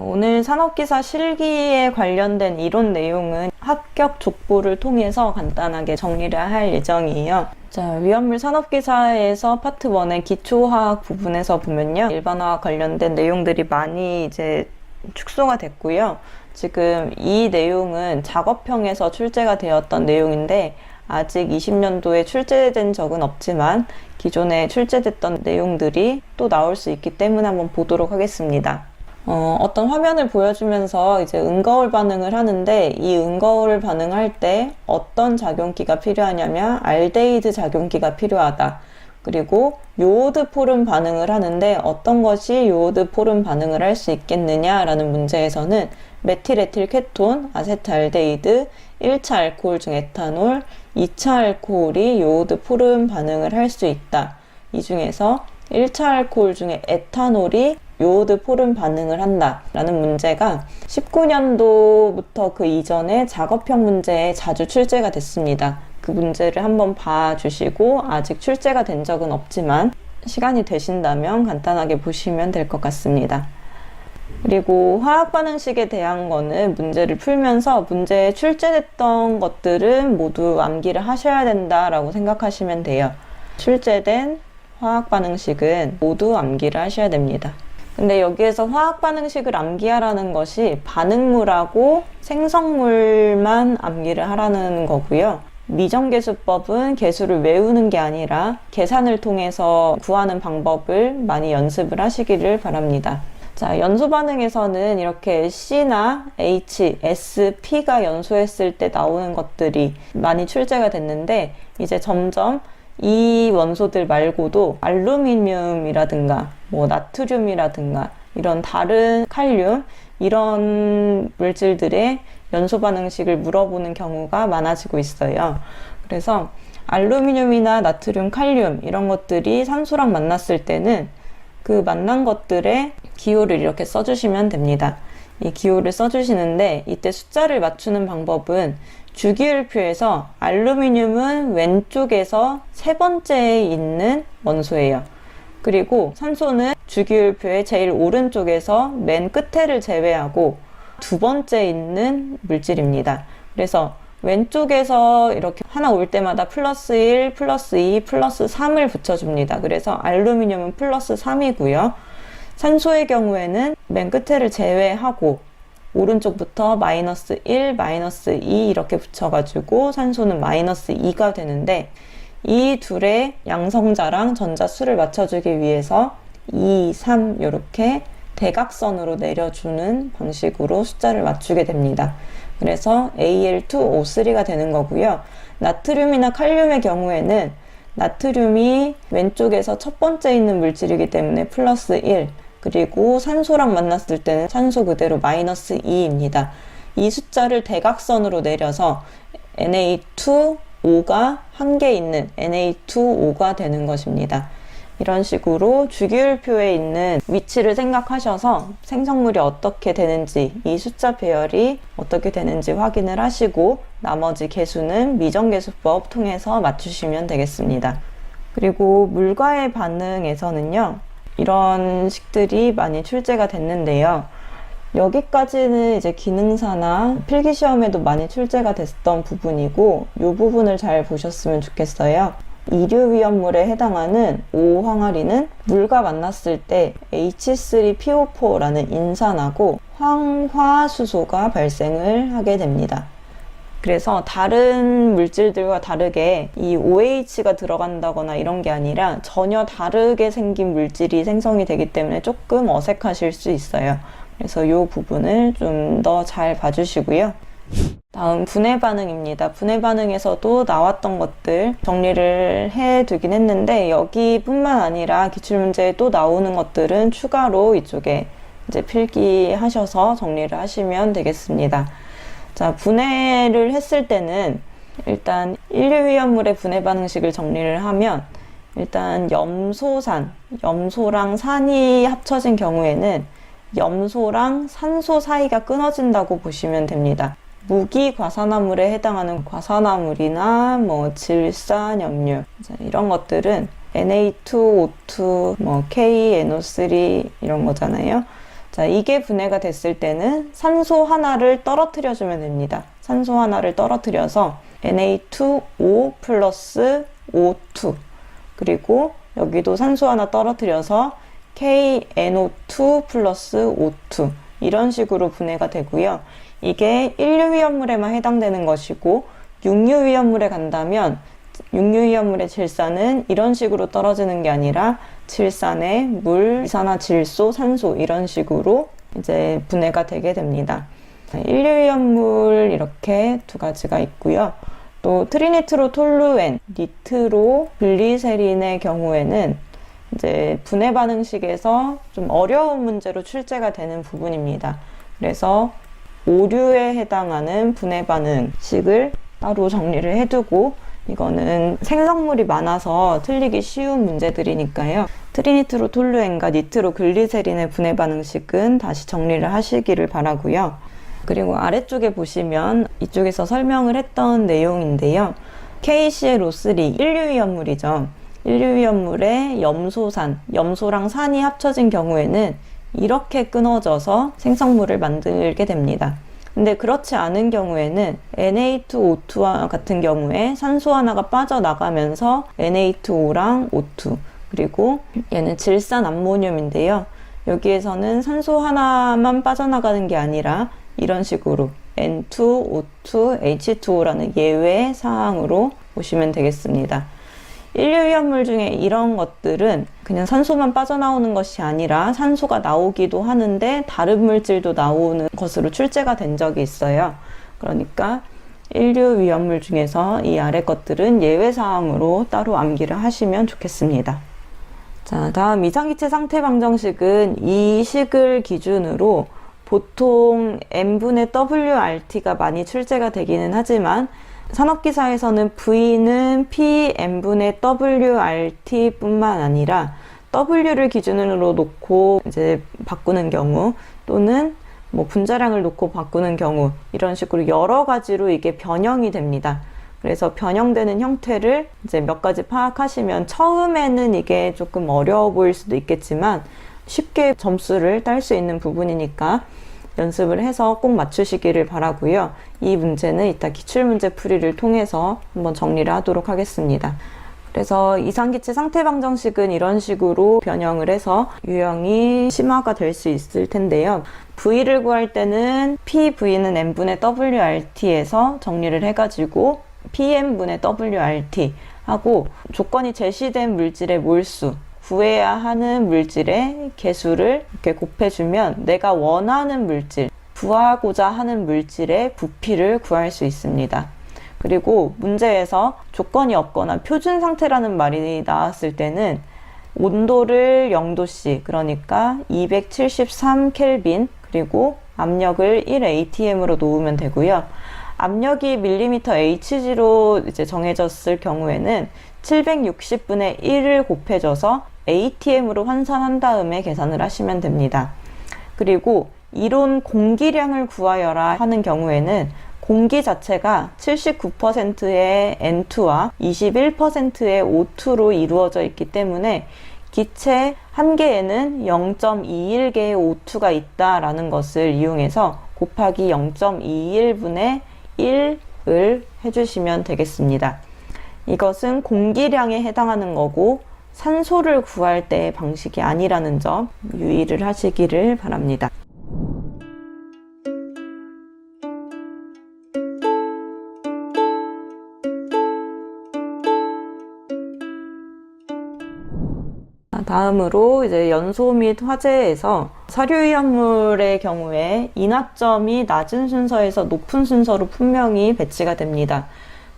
오늘 산업기사 실기에 관련된 이론 내용은 합격 족보를 통해서 간단하게 정리를 할 예정이에요. 자, 위험물 산업기사에서 파트 1의 기초화학 부분에서 보면요. 일반화학 관련된 내용들이 많이 이제 축소가 됐고요. 지금 이 내용은 작업형에서 출제가 되었던 내용인데 아직 20년도에 출제된 적은 없지만 기존에 출제됐던 내용들이 또 나올 수 있기 때문에 한번 보도록 하겠습니다. 어떤 화면을 보여주면서 이제 은거울 반응을 하는데 이 은거울 반응할 때 어떤 작용기가 필요하냐면 알데히드 작용기가 필요하다. 그리고 요오드 포름 반응을 하는데 어떤 것이 요오드 포름 반응을 할 수 있겠느냐라는 문제에서는 메틸에틸 케톤, 아세트알데히드, 1차 알코올 중 에탄올, 2차 알코올이 요오드 포름 반응을 할 수 있다. 이 중에서 1차 알코올 중에 에탄올이 요오드 포름 반응을 한다 라는 문제가 19년도부터 그 이전에 작업형 문제에 자주 출제가 됐습니다. 그 문제를 한번 봐주시고 아직 출제가 된 적은 없지만 시간이 되신다면 간단하게 보시면 될 것 같습니다. 그리고 화학 반응식에 대한 거는 문제를 풀면서 문제에 출제됐던 것들은 모두 암기를 하셔야 된다라고 생각하시면 돼요. 출제된 화학 반응식은 모두 암기를 하셔야 됩니다. 근데 여기에서 화학 반응식을 암기하라는 것이 반응물하고 생성물만 암기를 하라는 거고요. 미정계수법은 계수를 외우는 게 아니라 계산을 통해서 구하는 방법을 많이 연습을 하시기를 바랍니다. 자, 연소 반응에서는 이렇게 C나 H, S, P가 연소했을 때 나오는 것들이 많이 출제가 됐는데 이제 점점 이 원소들 말고도 알루미늄이라든가 뭐 나트륨이라든가 이런 다른 칼륨 이런 물질들의 연소 반응식을 물어보는 경우가 많아지고 있어요. 그래서 알루미늄이나 나트륨, 칼륨 이런 것들이 산소랑 만났을 때는 그 만난 것들의 기호를 이렇게 써주시면 됩니다. 이 기호를 써주시는데 이때 숫자를 맞추는 방법은 주기율표에서 알루미늄은 왼쪽에서 세 번째에 있는 원소예요. 그리고 산소는 주기율표의 제일 오른쪽에서 맨 끝에를 제외하고 두 번째 있는 물질입니다. 그래서 왼쪽에서 이렇게 하나 올 때마다 플러스 1, 플러스 2, 플러스 3을 붙여줍니다. 그래서 알루미늄은 플러스 3이고요. 산소의 경우에는 맨 끝에를 제외하고 오른쪽부터 마이너스 1, 마이너스 2 이렇게 붙여가지고 산소는 마이너스 2가 되는데 이 둘의 양성자랑 전자수를 맞춰주기 위해서 2, 3 이렇게 대각선으로 내려주는 방식으로 숫자를 맞추게 됩니다. 그래서 Al2O3가 되는 거고요. 나트륨이나 칼륨의 경우에는 나트륨이 왼쪽에서 첫 번째 있는 물질이기 때문에 플러스 1, 그리고 산소랑 만났을 때는 산소 그대로 마이너스 2입니다. 이 숫자를 대각선으로 내려서 Na2O가 한 개 있는 Na2O가 되는 것입니다. 이런 식으로 주기율표에 있는 위치를 생각하셔서 생성물이 어떻게 되는지, 이 숫자 배열이 어떻게 되는지 확인을 하시고 나머지 계수는 미정계수법 통해서 맞추시면 되겠습니다. 그리고 물과의 반응에서는요, 이런 식들이 많이 출제가 됐는데요. 여기까지는 이제 기능사나 필기시험에도 많이 출제가 됐던 부분이고 이 부분을 잘 보셨으면 좋겠어요. 이류위험물에 해당하는 5항아리는 물과 만났을 때 H3PO4라는 인산하고 황화수소가 발생을 하게 됩니다. 그래서 다른 물질들과 다르게 이 OH가 들어간다거나 이런 게 아니라 전혀 다르게 생긴 물질이 생성이 되기 때문에 조금 어색하실 수 있어요. 그래서 이 부분을 좀 더 잘 봐주시고요. 다음 분해 반응입니다. 분해 반응에서도 나왔던 것들 정리를 해두긴 했는데 여기뿐만 아니라 기출문제에 또 나오는 것들은 추가로 이쪽에 이제 필기하셔서 정리를 하시면 되겠습니다. 자, 분해를 했을 때는 일단 인류위험물의 분해 반응식을 정리를 하면 일단 염소랑 산이 합쳐진 경우에는 염소랑 산소 사이가 끊어진다고 보시면 됩니다. 무기과산화물에 해당하는 과산화물이나 뭐 질산염류 이런 것들은 Na2O2, 뭐 KNO3 이런 거잖아요. 자, 이게 분해가 됐을 때는 산소 하나를 떨어뜨려주면 됩니다. 산소 하나를 떨어뜨려서 Na2O 플러스 O2, 그리고 여기도 산소 하나 떨어뜨려서 KNO2 플러스 O2, 이런 식으로 분해가 되고요. 이게 1류위험물에만 해당되는 것이고, 6류위험물에 간다면 6류위험물의 질산은 이런 식으로 떨어지는 게 아니라 질산에 물, 이산화질소, 산소, 이런 식으로 이제 분해가 되게 됩니다. 1류위험물 이렇게 두 가지가 있고요. 또 트리니트로톨루엔, 니트로글리세린의 경우에는 이제 분해 반응식에서 좀 어려운 문제로 출제가 되는 부분입니다. 그래서 5류에 해당하는 분해 반응식을 따로 정리를 해두고, 이거는 생성물이 많아서 틀리기 쉬운 문제들이니까요. 트리니트로톨루엔과 니트로글리세린의 분해 반응식은 다시 정리를 하시기를 바라고요. 그리고 아래쪽에 보시면 이쪽에서 설명을 했던 내용인데요. KClO3, 1류위험물이죠. 1류위험물에 염소산, 염소랑 산이 합쳐진 경우에는 이렇게 끊어져서 생성물을 만들게 됩니다. 근데 그렇지 않은 경우에는 Na2O2와 같은 경우에 산소 하나가 빠져나가면서 Na2O랑 O2, 그리고 얘는 질산 암모늄인데요. 여기에서는 산소 하나만 빠져나가는 게 아니라 이런 식으로 N2, O2, H2O라는 예외 사항으로 보시면 되겠습니다. 1류위험물 중에 이런 것들은 그냥 산소만 빠져나오는 것이 아니라 산소가 나오기도 하는데 다른 물질도 나오는 것으로 출제가 된 적이 있어요. 그러니까 1류위험물 중에서 이 아래 것들은 예외사항으로 따로 암기를 하시면 좋겠습니다. 자, 다음 이상기체 상태 방정식은 이 식을 기준으로 보통 n분의 WRT가 많이 출제가 되기는 하지만 산업기사에서는 V는 Pn분의 WRT 뿐만 아니라 W를 기준으로 놓고 이제 바꾸는 경우, 또는 뭐 분자량을 놓고 바꾸는 경우, 이런 식으로 여러 가지로 이게 변형이 됩니다. 그래서 변형되는 형태를 이제 몇 가지 파악하시면 처음에는 이게 조금 어려워 보일 수도 있겠지만 쉽게 점수를 딸 수 있는 부분이니까 연습을 해서 꼭 맞추시기를 바라고요. 이 문제는 이따 기출문제 풀이를 통해서 한번 정리를 하도록 하겠습니다. 그래서 이상기체 상태 방정식은 이런 식으로 변형을 해서 유형이 심화가 될 수 있을 텐데요. V를 구할 때는 PV는 n분의 WRT에서 정리를 해가지고 Pn분의 WRT 하고, 조건이 제시된 물질의 몰수, 구해야 하는 물질의 개수를 이렇게 곱해주면 내가 원하는 물질, 구하고자 하는 물질의 부피를 구할 수 있습니다. 그리고 문제에서 조건이 없거나 표준 상태라는 말이 나왔을 때는 온도를 0도씨, 그러니까 273켈빈, 그리고 압력을 1atm으로 놓으면 되고요. 압력이 밀리미터 Hg로 이제 정해졌을 경우에는 760분의 1을 곱해줘서 atm으로 환산한 다음에 계산을 하시면 됩니다. 그리고 이론 공기량을 구하여라 하는 경우에는 공기 자체가 79%의 N2와 21%의 O2로 이루어져 있기 때문에 기체 한 개에는 0.21개의 O2가 있다라는 것을 이용해서 곱하기 0.21분의 1을 해주시면 되겠습니다. 이것은 공기량에 해당하는 거고 산소를 구할 때의 방식이 아니라는 점 유의를 하시기를 바랍니다. 다음으로 이제 연소 및 화재에서 사료위험물의 경우에 인화점이 낮은 순서에서 높은 순서로 분명히 배치가 됩니다.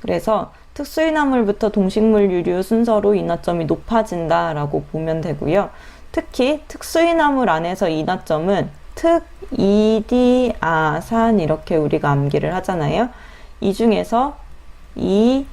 그래서 특수인화물부터 동식물 유류 순서로 인화점이 높아진다라고 보면 되고요. 특히 특수인화물 안에서 인화점은 특, ED, 아산 이렇게 우리가 암기를 하잖아요. 이 중에서 E,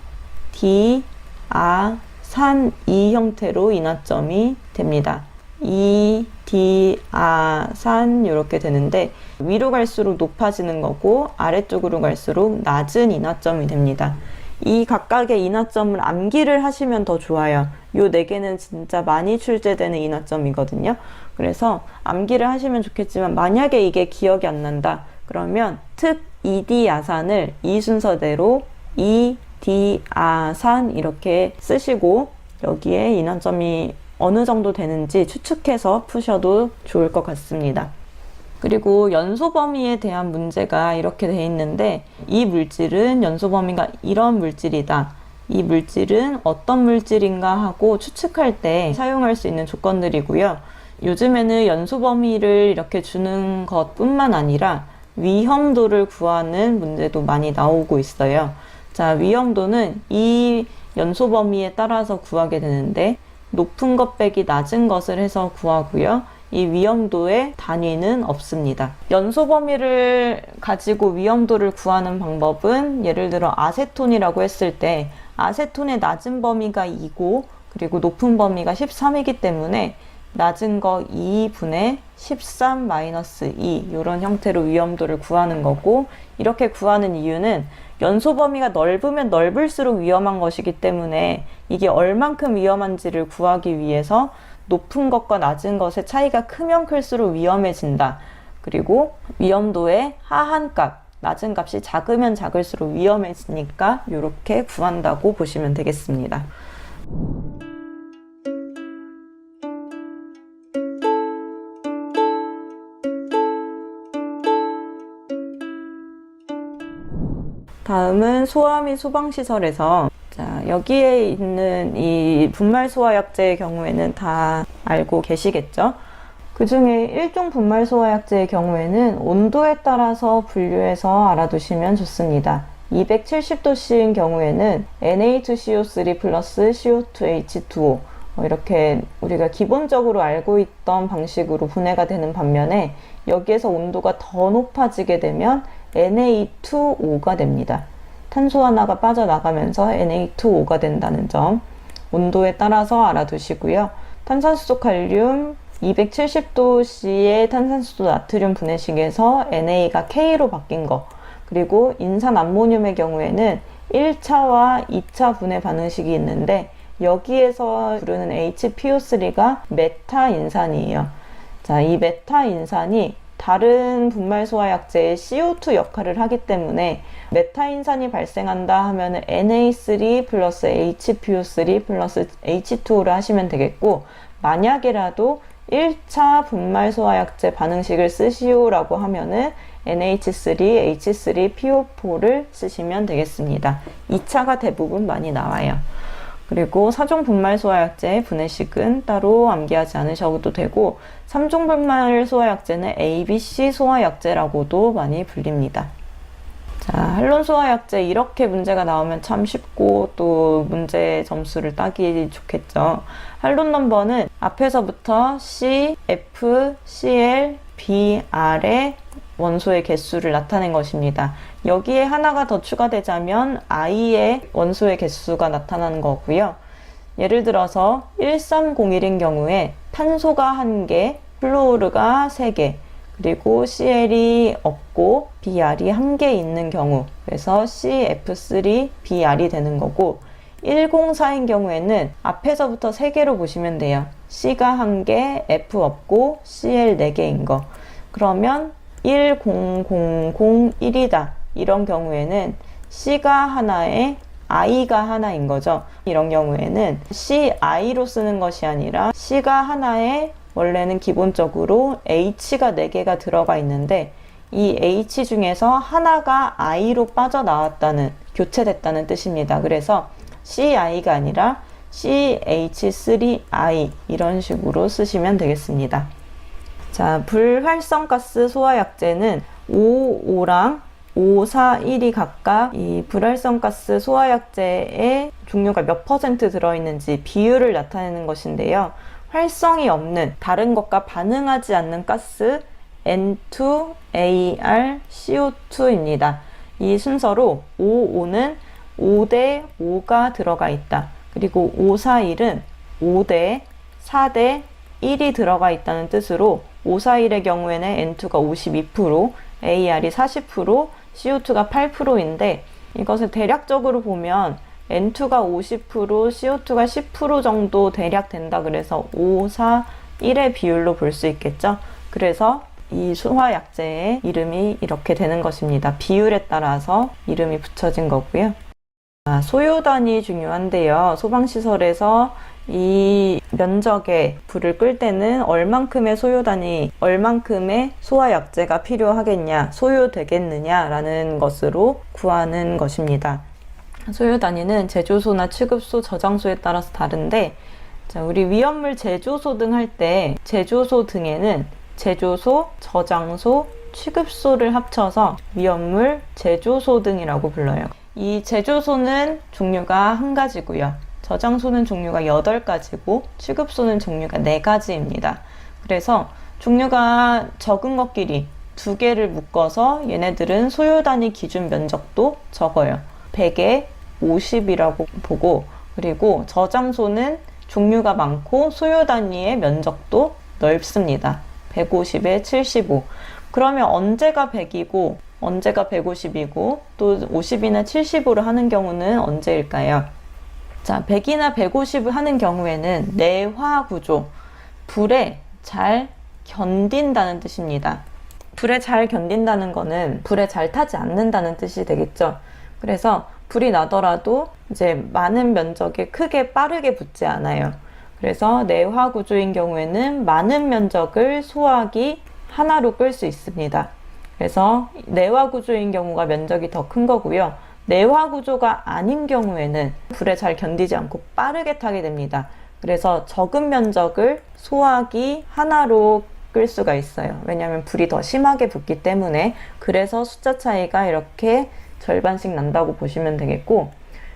D, 아, 산, 이 형태로 인화점이 됩니다. E, D, 아, 산 이렇게 되는데 위로 갈수록 높아지는 거고 아래쪽으로 갈수록 낮은 인화점이 됩니다. 이 각각의 인화점을 암기를 하시면 더 좋아요. 요 4개는 진짜 많이 출제되는 인화점이거든요. 그래서 암기를 하시면 좋겠지만 만약에 이게 기억이 안 난다. 그러면 특, 이디, 아산을 이 순서대로 이, 디, 아, 산 이렇게 쓰시고 여기에 인화점이 어느 정도 되는지 추측해서 푸셔도 좋을 것 같습니다. 그리고 연소 범위에 대한 문제가 이렇게 돼 있는데 이 물질은 연소 범위가 이런 물질이다. 이 물질은 어떤 물질인가 하고 추측할 때 사용할 수 있는 조건들이고요. 요즘에는 연소 범위를 이렇게 주는 것뿐만 아니라 위험도를 구하는 문제도 많이 나오고 있어요. 자, 위험도는 이 연소 범위에 따라서 구하게 되는데 높은 것 빼기 낮은 것을 해서 구하고요. 이 위험도의 단위는 없습니다. 연소 범위를 가지고 위험도를 구하는 방법은 예를 들어 아세톤이라고 했을 때 아세톤의 낮은 범위가 2고 그리고 높은 범위가 13이기 때문에 낮은 거 2분의 13 마이너스 2 이런 형태로 위험도를 구하는 거고 이렇게 구하는 이유는 연소 범위가 넓으면 넓을수록 위험한 것이기 때문에 이게 얼만큼 위험한지를 구하기 위해서 높은 것과 낮은 것의 차이가 크면 클수록 위험해진다. 그리고 위험도의 하한값, 낮은 값이 작으면 작을수록 위험해지니까 이렇게 구한다고 보시면 되겠습니다. 다음은 소화 및 소방시설에서 자, 여기에 있는 이 분말 소화약제의 경우에는 다 알고 계시겠죠? 그 중에 1종 분말 소화약제의 경우에는 온도에 따라서 분류해서 알아두시면 좋습니다. 270도씨인 경우에는 Na2CO3 플러스 CO2H2O 이렇게 우리가 기본적으로 알고 있던 방식으로 분해가 되는 반면에 여기에서 온도가 더 높아지게 되면 Na2O 가 됩니다. 탄소 하나가 빠져나가면서 Na2O가 된다는 점 온도에 따라서 알아두시고요. 탄산수소 칼륨 270도씨의 탄산수소 나트륨 분해식에서 NA가 K로 바뀐 거 그리고 인산 암모늄의 경우에는 1차와 2차 분해 반응식이 있는데 여기에서 부르는 HPO3가 메타 인산이에요. 자, 이 메타 인산이 다른 분말 소화약제의 CO2 역할을 하기 때문에 메타인산이 발생한다 하면 Na3 플러스 HPO3 플러스 H2O를 하시면 되겠고 만약에라도 1차 분말 소화약제 반응식을 쓰시오라고 하면은 NH3, H3, PO4를 쓰시면 되겠습니다. 2차가 대부분 많이 나와요. 그리고 4종 분말 소화약제의 분해식은 따로 암기하지 않으셔도 되고 3종 분말 소화약제는 ABC 소화약제라고도 많이 불립니다. 자, 할론 소화약제 이렇게 문제가 나오면 참 쉽고 또 문제 점수를 따기 좋겠죠. 할론 넘버는 앞에서부터 C, F, Cl, B, R의 원소의 개수를 나타낸 것입니다. 여기에 하나가 더 추가되자면 I의 원소의 개수가 나타나는 거고요. 예를 들어서 1301인 경우에 탄소가 1개, 플루오르가 3개, 그리고 Cl이 없고 Br이 1개 있는 경우 그래서 CF3, Br이 되는 거고 104인 경우에는 앞에서부터 3개로 보시면 돼요. C가 1개, F 없고 Cl 4개인 거. 그러면 10001이다. 이런 경우에는 C가 하나에 I가 하나인 거죠. 이런 경우에는 CI로 쓰는 것이 아니라 C가 하나에 원래는 기본적으로 H가 4개가 들어가 있는데 이 H 중에서 하나가 I로 빠져나왔다는, 교체됐다는 뜻입니다. 그래서 CI가 아니라 CH3I 이런 식으로 쓰시면 되겠습니다. 자, 불활성가스 소화약제는 55랑 541이 각각 이 불활성가스 소화약제의 종류가 몇 % 들어있는지 비율을 나타내는 것인데요. 활성이 없는 다른 것과 반응하지 않는 가스 N2, CO2입니다. 이 순서로 55는 5대 5가 들어가 있다. 그리고 541은 5대 4대 1이 들어가 있다는 뜻으로 541의 경우에는 N2가 52%, AR이 40%, CO2가 8%인데 이것을 대략적으로 보면 N2가 50%, CO2가 10% 정도 대략 된다 그래서 5, 4, 1의 비율로 볼 수 있겠죠. 그래서 이 소화약제의 이름이 이렇게 되는 것입니다. 비율에 따라서 이름이 붙여진 거고요. 소요단이 중요한데요. 소방시설에서 이 면적에 불을 끌 때는 얼만큼의 소요단이, 얼만큼의 소화약제가 필요하겠냐, 소요되겠느냐라는 것으로 구하는 것입니다. 소요 단위는 제조소나 취급소, 저장소에 따라서 다른데, 자, 우리 위험물 제조소 등 할 때 제조소 등에는 제조소, 저장소, 취급소를 합쳐서 위험물 제조소 등이라고 불러요. 이 제조소는 종류가 한 가지고요. 저장소는 종류가 8가지고 취급소는 종류가 4가지입니다. 그래서 종류가 적은 것끼리 2개를 묶어서 얘네들은 소요 단위 기준 면적도 적어요. 100에 50이라고 보고, 그리고 저장소는 종류가 많고 소요 단위의 면적도 넓습니다. 150에 75. 그러면 언제가 100이고 언제가 150이고 또 50이나 70으로 하는 경우는 언제일까요? 자, 100이나 150을 하는 경우에는 내화 구조, 불에 잘 견딘다는 뜻입니다. 불에 잘 견딘다는 거는 불에 잘 타지 않는다는 뜻이 되겠죠. 그래서 불이 나더라도 이제 많은 면적에 크게 빠르게 붙지 않아요. 그래서 내화 구조인 경우에는 많은 면적을 소화기 하나로 끌 수 있습니다. 그래서 내화 구조인 경우가 면적이 더 큰 거고요. 내화 구조가 아닌 경우에는 불에 잘 견디지 않고 빠르게 타게 됩니다. 그래서 적은 면적을 소화기 하나로 끌 수가 있어요. 왜냐하면 불이 더 심하게 붙기 때문에. 그래서 숫자 차이가 이렇게 절반씩 난다고 보시면 되겠고,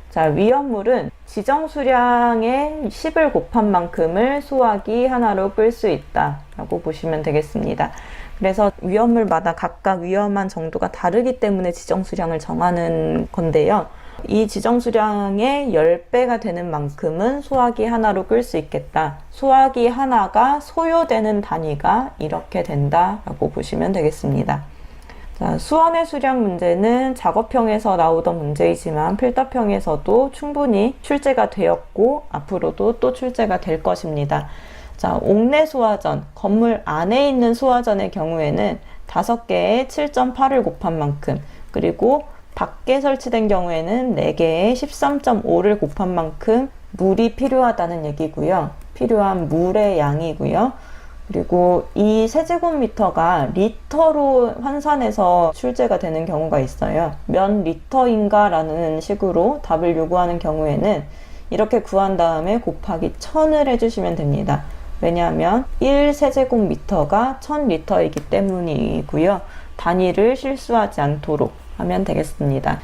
자, 위험물은 지정 수량의 10을 곱한 만큼을 소화기 하나로 끌 수 있다 라고 보시면 되겠습니다. 그래서 위험물마다 각각 위험한 정도가 다르기 때문에 지정 수량을 정하는 건데요. 이 지정 수량의 10배가 되는 만큼은 소화기 하나로 끌 수 있겠다. 소화기 하나가 소요되는 단위가 이렇게 된다라고 보시면 되겠습니다. 자, 수원의 수량 문제는 작업형에서 나오던 문제이지만 필답형에서도 충분히 출제가 되었고 앞으로도 또 출제가 될 것입니다. 자, 옥내 소화전, 건물 안에 있는 소화전의 경우에는 5개의 7.8을 곱한 만큼, 그리고 밖에 설치된 경우에는 4개의 13.5를 곱한 만큼 물이 필요하다는 얘기고요. 필요한 물의 양이고요. 그리고 이 세제곱미터가 리터로 환산해서 출제가 되는 경우가 있어요. 몇 리터인가 라는 식으로 답을 요구하는 경우에는 이렇게 구한 다음에 곱하기 1000을 해주시면 됩니다. 왜냐하면 1세제곱미터가 1000리터이기 때문이고요. 단위를 실수하지 않도록 하면 되겠습니다.